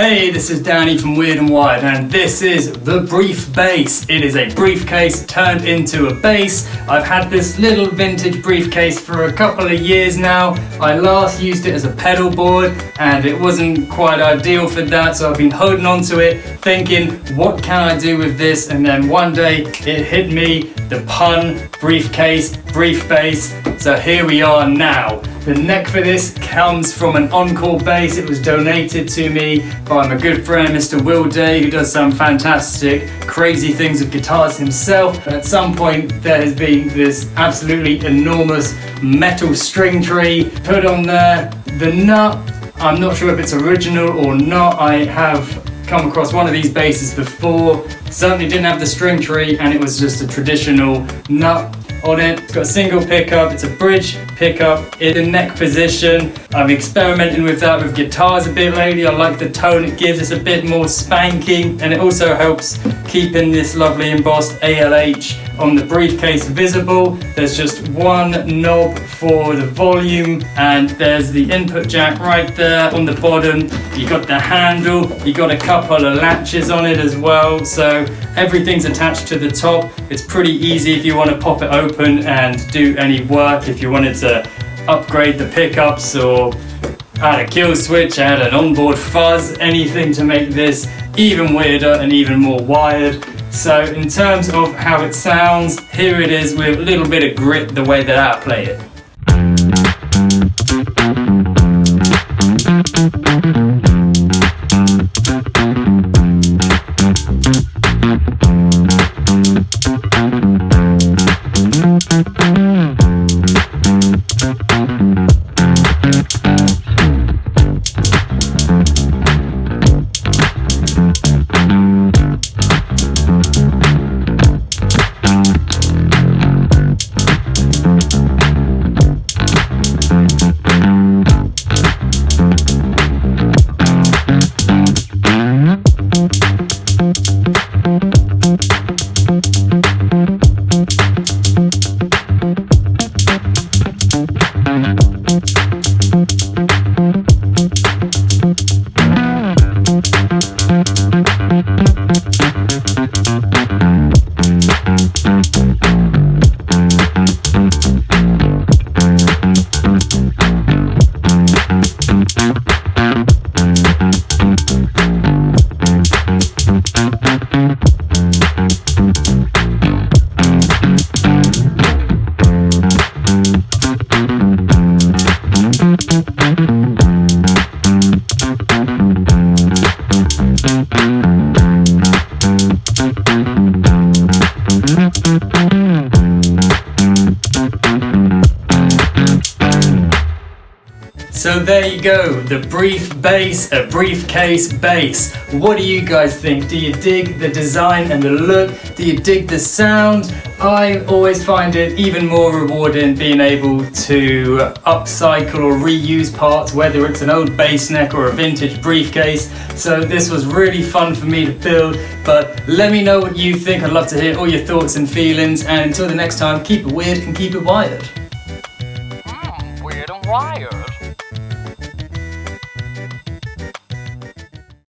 Hey, this is Danny from Weird Wired, and this is the BriefBass. It is a briefcase turned into a bass. I've had this little vintage briefcase for a couple of years now. I last used it as a pedal board and it wasn't quite ideal for that, so I've been holding on to it thinking, what can I do with this? And then one day it hit me, the pun, briefcase, BriefBass. So here we are now. The neck for this comes from an Encore bass. It was donated to me by my good friend Mr. Will Day, who does some fantastic, crazy things with guitars himself. At some point there has been this absolutely enormous metal string tree put on there. The nut, I'm not sure if it's original or not. I have come across one of these basses before. Certainly didn't have the string tree, and it was just a traditional nut on it. It's got a single pickup, it's a bridge pickup in the neck position. I'm experimenting with that with guitars a bit lately. I like the tone it gives, it's a bit more spanking, and it also helps keeping this lovely embossed ALH on the briefcase visible. There's just one knob for the volume, and there's the input jack right there on the bottom. You got the handle, you got a couple of latches on it as well, so everything's attached to the top. It's pretty easy if you want to pop it open and do any work. If you wanted to upgrade the pickups or add a kill switch, add an onboard fuzz, anything to make this even weirder and even more wired. So in terms of how it sounds, here it is with a little bit of grit the way that I play it. So there you go, the BriefBass, a briefcase bass. What do you guys think? Do you dig the design and the look? Do you dig the sound? I always find it even more rewarding being able to upcycle or reuse parts, whether it's an old bass neck or a vintage briefcase. So this was really fun for me to build, but let me know what you think. I'd love to hear all your thoughts and feelings, and until the next time, keep it weird and keep it wired. Weird and Wired.